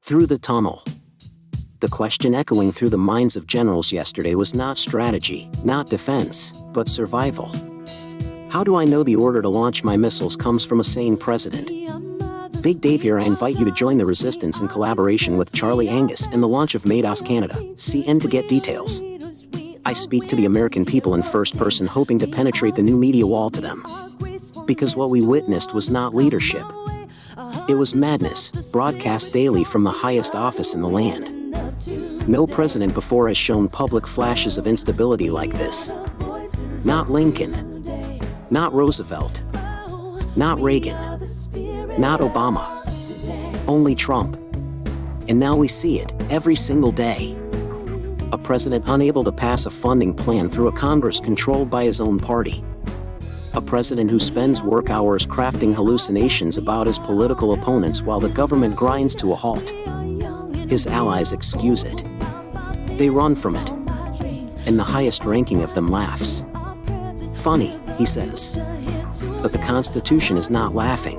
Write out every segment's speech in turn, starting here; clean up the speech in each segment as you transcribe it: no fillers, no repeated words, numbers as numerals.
Through the tunnel. The question echoing through the minds of generals yesterday was not strategy, not defense, but survival. How do I know the order to launch my missiles comes from a sane president? Big Dave here. I invite you to join the Resistance in collaboration with Charlie Angus and the launch of Mados Canada. CN to get details. I speak to the American people in first person, hoping to penetrate the new media wall to them. Because what we witnessed was not leadership. It was madness, broadcast daily from the highest office in the land. No president before has shown public flashes of instability like this. Not Lincoln. Not Roosevelt. Not Reagan. Not Obama. Only Trump. And now we see it, every single day. A president unable to pass a funding plan through a Congress controlled by his own party. A president who spends work hours crafting hallucinations about his political opponents while the government grinds to a halt. His allies excuse it. They run from it. And the highest ranking of them laughs. Funny, he says. But the Constitution is not laughing.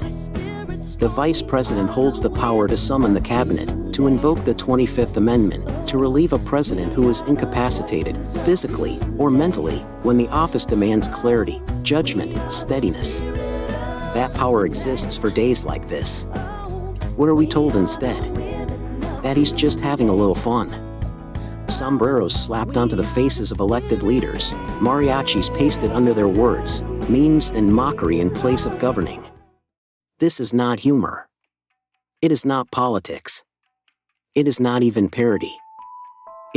The Vice President holds the power to summon the cabinet, to invoke the 25th Amendment, to relieve a president who is incapacitated, physically or mentally, when the office demands clarity, judgment, steadiness. That power exists for days like this. What are we told instead? That he's just having a little fun. Sombreros slapped onto the faces of elected leaders, mariachis pasted under their words, memes and mockery in place of governing. This is not humor. It is not politics. It is not even parody.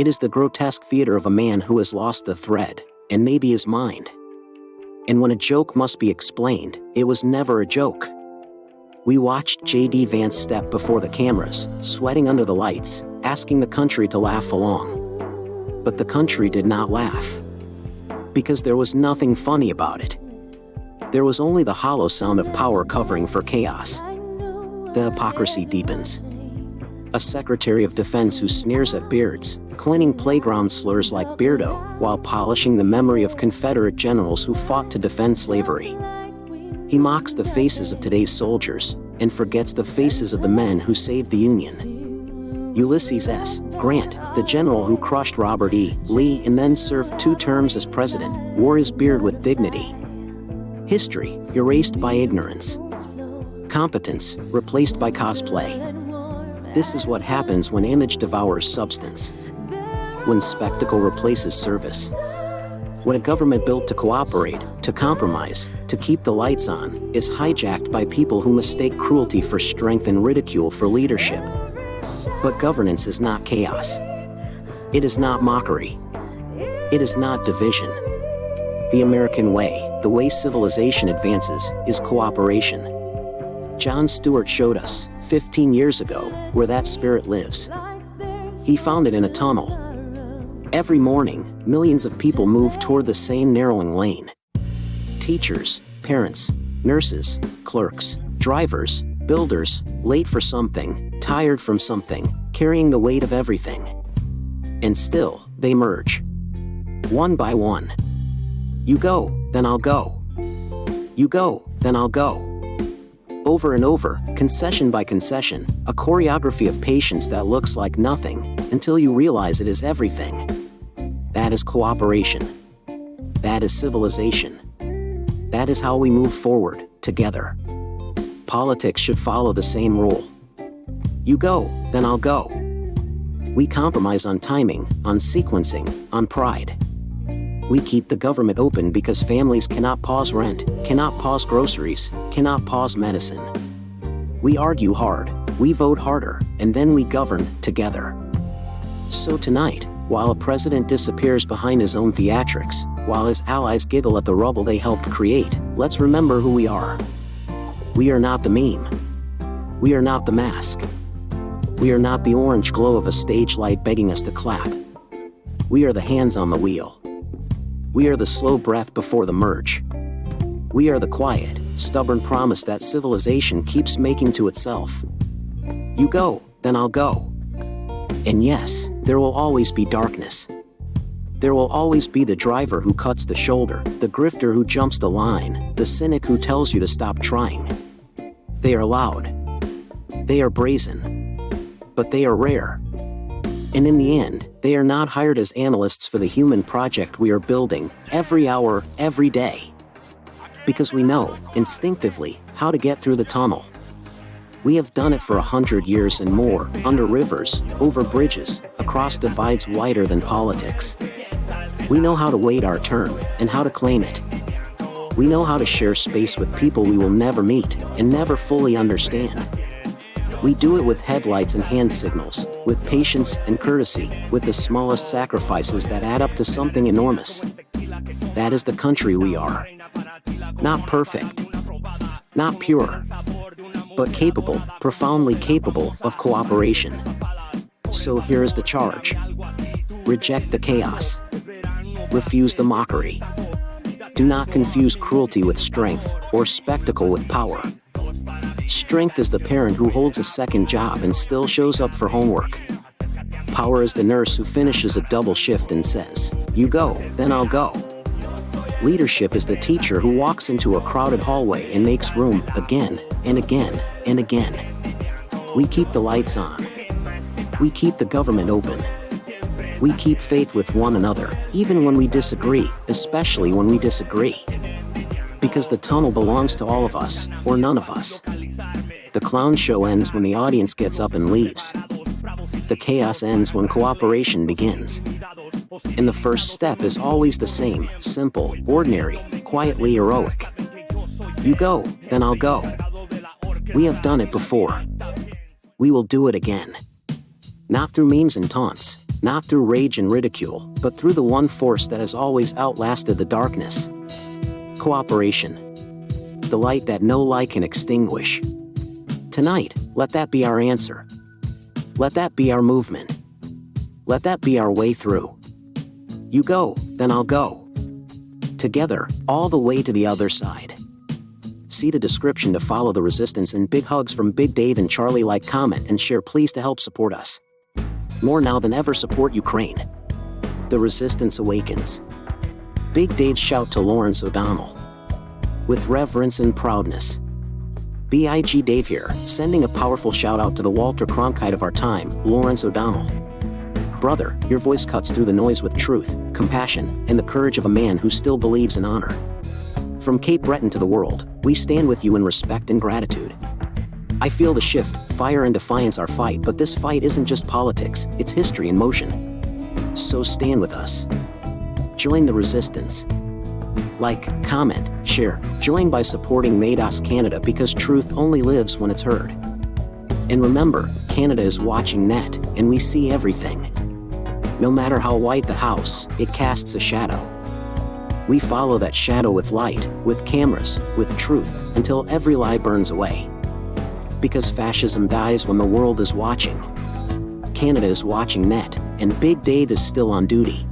It is the grotesque theater of a man who has lost the thread, and maybe his mind. And when a joke must be explained, it was never a joke. We watched JD Vance step before the cameras, sweating under the lights, asking the country to laugh along. But the country did not laugh. Because there was nothing funny about it. There was only the hollow sound of power covering for chaos. The hypocrisy deepens. A Secretary of Defense who sneers at beards, coining playground slurs like Beardo, while polishing the memory of Confederate generals who fought to defend slavery. He mocks the faces of today's soldiers, and forgets the faces of the men who saved the Union. Ulysses S. Grant, the general who crushed Robert E. Lee and then served 2 terms as president, wore his beard with dignity. History, erased by ignorance. Competence, replaced by cosplay. This is what happens when image devours substance. When spectacle replaces service. When a government built to cooperate, to compromise, to keep the lights on, is hijacked by people who mistake cruelty for strength and ridicule for leadership. But governance is not chaos. It is not mockery. It is not division. The American way, the way civilization advances, is cooperation. Jon Stewart showed us, 15 years ago, where that spirit lives. He found it in a tunnel. Every morning, millions of people move toward the same narrowing lane. Teachers, parents, nurses, clerks, drivers, builders, late for something, tired from something, carrying the weight of everything. And still, they merge. One by one. You go, then I'll go. You go, then I'll go. Over and over, concession by concession, a choreography of patience that looks like nothing, until you realize it is everything. That is cooperation. That is civilization. That is how we move forward, together. Politics should follow the same rule. You go, then I'll go. We compromise on timing, on sequencing, on pride. We keep the government open because families cannot pause rent, cannot pause groceries, cannot pause medicine. We argue hard, we vote harder, and then we govern together. So tonight, while a president disappears behind his own theatrics, while his allies giggle at the rubble they helped create, let's remember who we are. We are not the meme. We are not the mask. We are not the orange glow of a stage light begging us to clap. We are the hands on the wheel. We are the slow breath before the merge. We are the quiet, stubborn promise that civilization keeps making to itself. You go, then I'll go. And yes, there will always be darkness. There will always be the driver who cuts the shoulder, the grifter who jumps the line, the cynic who tells you to stop trying. They are loud. They are brazen. but they are rare. And in the end, they are not hired as analysts for the human project we are building, every hour, every day. Because we know, instinctively, how to get through the tunnel. We have done it for 100 years and more, under rivers, over bridges, across divides wider than politics. We know how to wait our turn, and how to claim it. We know how to share space with people we will never meet, and never fully understand. We do it with headlights and hand signals, with patience and courtesy, with the smallest sacrifices that add up to something enormous. That is the country we are. Not perfect. Not pure. But capable, profoundly capable, of cooperation. So here is the charge. Reject the chaos. Refuse the mockery. Do not confuse cruelty with strength, or spectacle with power. Strength is the parent who holds a second job and still shows up for homework. Power is the nurse who finishes a double shift and says, "You go, then I'll go." Leadership is the teacher who walks into a crowded hallway and makes room, again, and again, and again. We keep the lights on. We keep the government open. We keep faith with one another, even when we disagree, especially when we disagree. Because the tunnel belongs to all of us, or none of us. The clown show ends when the audience gets up and leaves. The chaos ends when cooperation begins. And the first step is always the same, simple, ordinary, quietly heroic. You go, then I'll go. We have done it before. We will do it again. Not through memes and taunts, not through rage and ridicule, but through the one force that has always outlasted the darkness. Cooperation. The light that no light can extinguish. Tonight, let that be our answer. Let that be our movement. Let that be our way through. You go, then I'll go. Together, all the way to the other side. See the description to follow the resistance, and big hugs from Big Dave and Charlie. Like, comment, and share please to help support us. More now than ever, support Ukraine. The Resistance Awakens. Big Dave's shout to Lawrence O'Donnell. With reverence and proudness. Big Dave here, sending a powerful shout out to the Walter Cronkite of our time, Lawrence O'Donnell. Brother, your voice cuts through the noise with truth, compassion, and the courage of a man who still believes in honor. From Cape Breton to the world, we stand with you in respect and gratitude. I feel the shift, fire and defiance our fight, but this fight isn't just politics, it's history in motion. So stand with us. Join the resistance. Like, comment, share, join by supporting Maidos Canada, because truth only lives when it's heard. And remember, Canada is watching net, and we see everything. No matter how white the house, it casts a shadow. We follow that shadow with light, with cameras, with truth, until every lie burns away. Because fascism dies when the world is watching. Canada is watching net, and Big Dave is still on duty.